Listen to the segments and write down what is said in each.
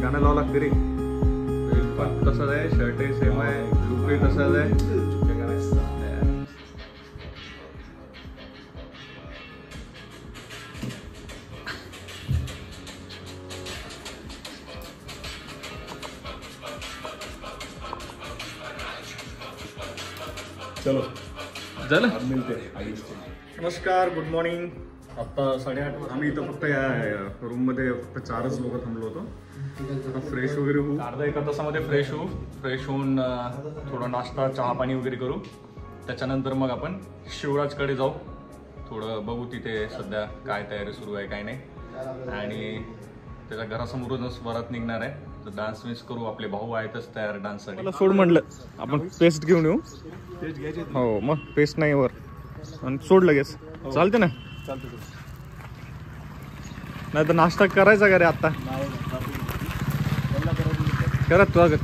गाणं लावं लागते रे. तसंच आहे, शर्ट सेम आहे, लुक तसंच आहे. चलो झालं. नमस्कार, गुड मॉर्निंग. आत्ता 8:30. आम्ही इथं फक्त या रूममध्ये फक्त 4च लोक थांबलो होतो. आता फ्रेश वगैरे होऊ, अर्धा 1 तासामध्ये फ्रेश होऊ. फ्रेश होऊन थोडा नाश्ता चहा पाणी वगैरे करू. त्याच्यानंतर मग आपण शिवराजकडे जाऊ. थोडं बघू तिथे सध्या काय तयारी सुरू आहे काय नाही. आणि त्याच्या घरासमोरूनच वरात निघणार आहे. तर डान्स मिस करू. आपले भाऊ आहेतच तयार डान्ससाठी. मला सोड म्हटलं, आपण पेस्ट घेऊन येऊ. पेस्ट घ्यायची हो, मग पेस्ट नाही वर आणि सोड लगेच. चालते ना? चालते. नाही तर नाश्ता करायचा का रे आता?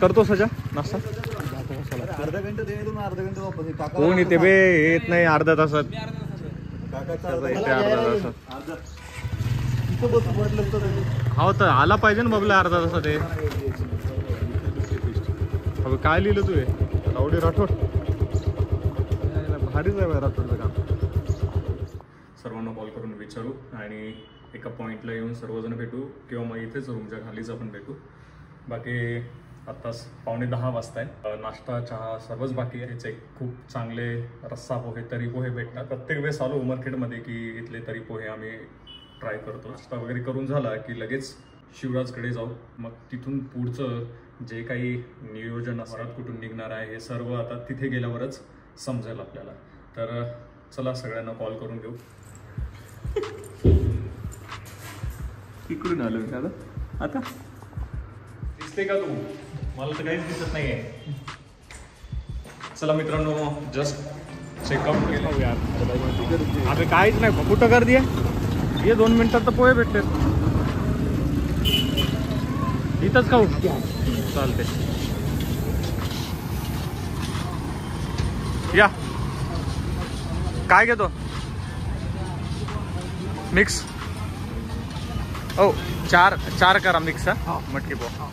करतो सजा नाश्ता. अर्धा घंटा अर्धा घंटा वापस कोण येते बे? येत नाही अर्ध्या तासात. येते अर्ध्या तासात. हो तर आला पाहिजे ना बबला अर्धा तासात. अबे काय लिहिलं तू? हे रावडी राठोड. भारीच आहे राठोडचं काम. सर्वांना कॉल करून विचारू आणि एका पॉईंटला येऊन सर्वजण भेटू किंवा मग इथेच रूमच्या खालीच आपण भेटू. बाकी आत्ताच 9:45 वाजता आहे. नाश्ता चहा सर्वच बाकी आहे. याचे खूप चांगले रस्सा पोहे, तरी पोहे भेटतात. प्रत्येक वेळेस आलो उमरखेडमध्ये की इथले तरी पोहे आम्ही ट्राय करतो. नाश्ता वगैरे करून झाला की लगेच शिवराजकडे जाऊ. मग तिथून पुढचं जे काही नियोजन वरात कुठून निघणार आहे हे सर्व आता तिथे गेल्यावरच समजेल आपल्याला. तर चला सगळ्यांना कॉल करून घेऊ. इकडून आलो मी आता. दिसते का तू? मला तर काहीच दिसत नाही आहे. चला मित्रांनो, जस्ट चेकआउट केलं यार. अरे काहीच नाही, कुठं गर्दी आहे? ये 2 मिनिटात तर पोहे भेटते. इथंच खाऊ चालते. या काय घेतो? मिक्स. ओ 4 करा मिक्स. हा मटकी पोहा.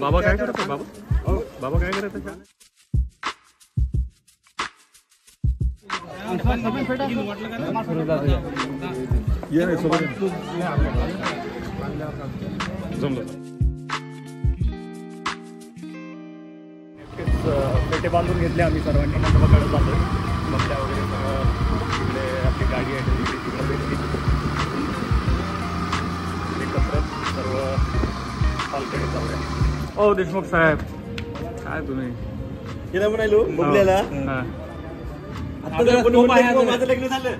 बाबा काय करत? बाबा काय करत? जमलं. पेटे बांधून घेतले आम्ही सर्वांनी. मंडपाकडे जातो. बसल्या वगैरे सगळं आपली गाडी आहे तिकडे भेटली. एकत्र सर्व पालकडे जाऊया. ओ देशमुख साहेब, काय तुम्ही गेला म्हणालो बघल्याला. आता माझं लग्न झालं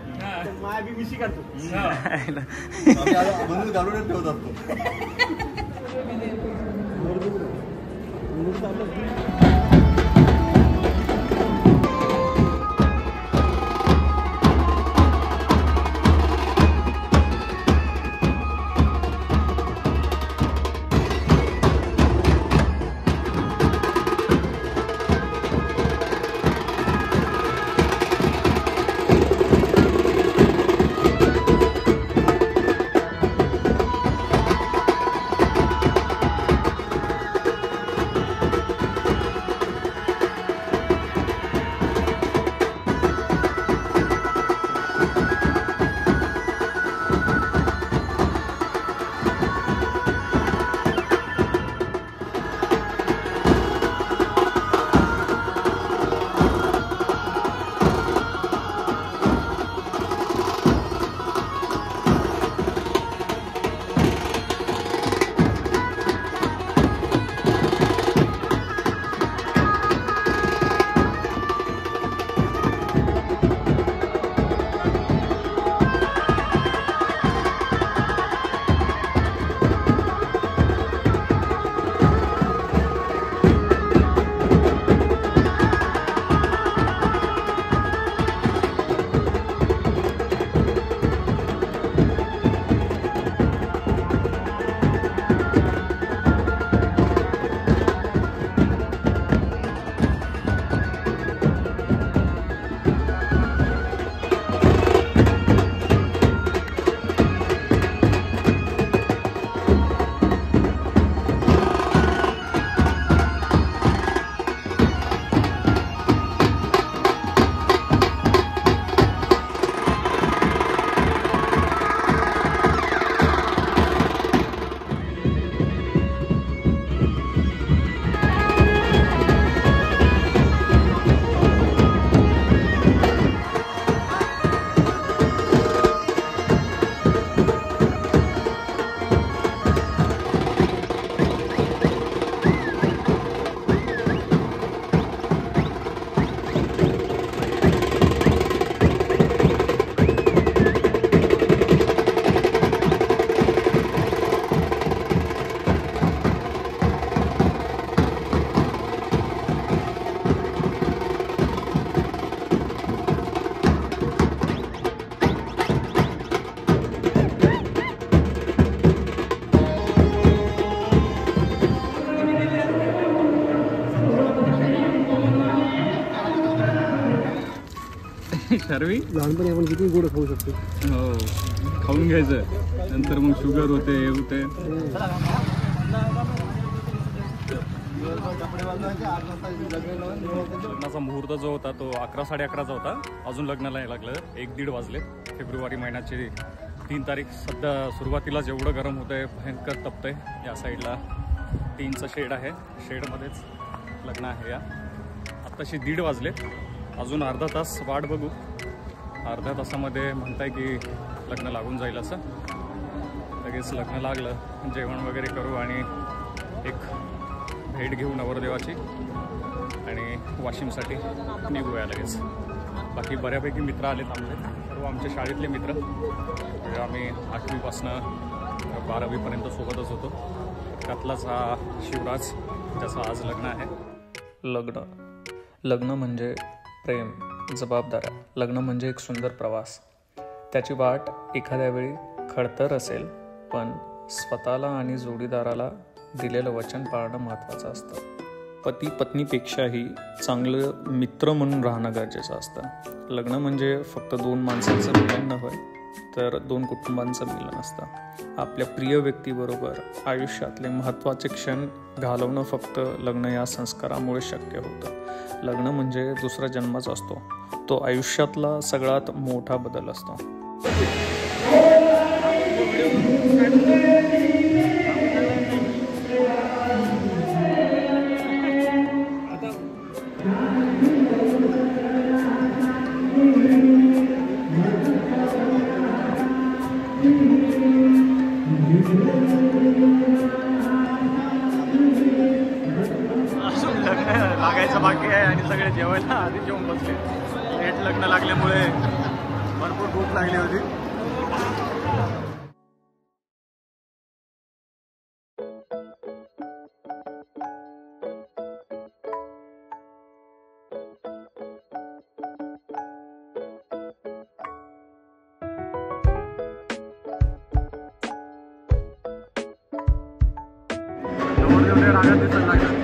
माया बी मिशी काढतो. म्हणून घालूनच ठेवत असतो. शर्वी लहानपणी आपण किती गोड खाऊ शकतो. हो, खाऊन घ्यायचं, नंतर मग शुगर होते, हे होते. लग्नाचा मुहूर्त जो होता तो 11-11:30चा होता. अजून लग्नाला लागलं 1-1:30 वाजले. फेब्रुवारी महिन्याची 3 तारीख. सध्या सुरुवातीला जेवढं गरम होतं आहे, भयंकर तपतंय. या साईडला टीनचं शेड आहे, शेडमध्येच लग्न आहे. या आत्ताशी 1:30 वाजले. अजून अर्धा तास वाट बघू. अर्ध्या तासामध्ये म्हणताय की लग्न लागून जाईल. असं लगेच लग्न लागलं, जेवण वगैरे करू आणि एक भेट घेऊ नवरदेवाची आणि वाशिमसाठी निघूया लगेच. बाकी बऱ्यापैकी मित्र आलेत आमचे, सर्व आमच्या शाळेतले मित्र. आम्ही 8वीपासनं 12वीपर्यंत सोबतच होतो. त्यातलाच हा शिवराज, ज्याचं आज लग्न आहे. लग्न म्हणजे प्रेम, जबाबदाऱ्या. लग्न म्हणजे एक सुंदर प्रवास. त्याची वाट एखाद्या वेळी खडतर असेल, पण स्वतःला आणि जोडीदाराला दिलेलं वचन पाळणं महत्त्वाचं असतं. पती पत्नीपेक्षाही चांगलं मित्र म्हणून राहणं गरजेचं असतं. लग्न म्हणजे फक्त 2 माणसांचं मिलन नव्हे, तर 2 कुटुंबांचं मिलन असतं. आपल्या प्रिय व्यक्तीबरोबर आयुष्यातले महत्त्वाचे क्षण घालवणं फक्त लग्न या संस्कारामुळे शक्य होतं. लग्न म्हणजे दुसरा जन्मच असतो. तो आयुष्यातला सगळ्यात मोठा बदल असतो. लागायचं बाकी आहे आणि सगळे जेवायला आधी जेवून बसले. लेट लग्न लागल्यामुळे भरपूर भूक लागली होती. रागात दिसायला लागला.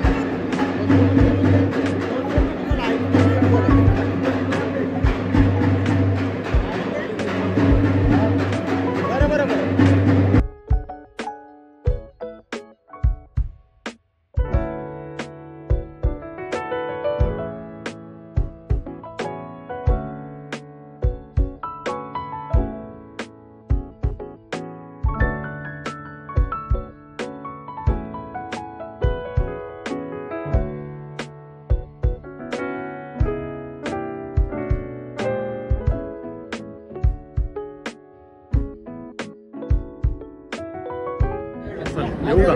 येऊ का?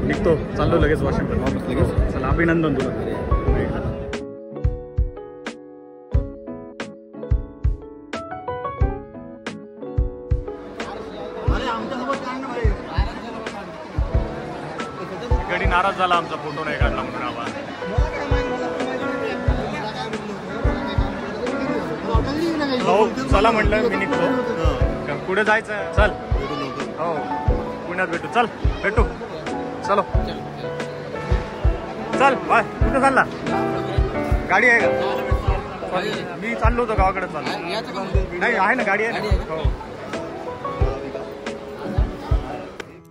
निघतो, चाललो लगेच वाशिमकडे वापस लगेच. चला, अभिनंदन तुला. गडी नाराज झाला, आमचा फोटो नाही काढला म्हणून. आम्हाला हो चला म्हटलं, मी निघतो. पुढे जायचं, चल. हो, पुण्यात भेटू. चल भेटू, चलो चल. बाय. कुठं चालला? गाडी आहे का? मी चाललो होतो गावाकडे. चाललो नाही, आहे ना गाडी आहे ना. हो.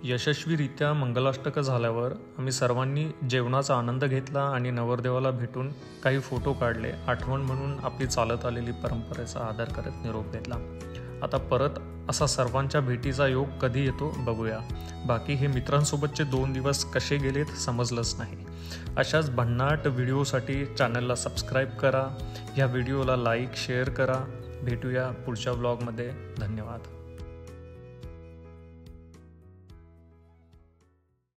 यशस्वीरित्या मंगलाष्टक झाल्यावर आम्ही सर्वांनी जेवणाचा आनंद घेतला आणि नवरदेवाला भेटून काही फोटो काढले. आठवण म्हणून आपली चालत आलेली परंपरेचा आदर करत निरोप घेतला. आता परत असा सर्वांच्या भेटीचा योग कधी येतो बघूया. बाकी हे मित्रांसोबतचे 2 दिवस कसे गेलेत समजलंच नाही. अशाच भन्नाट व्हिडिओसाठी चॅनलला सबस्क्राईब करा. ह्या व्हिडिओला लाईक शेअर करा. भेटूया पुढच्या ब्लॉगमध्ये. धन्यवाद.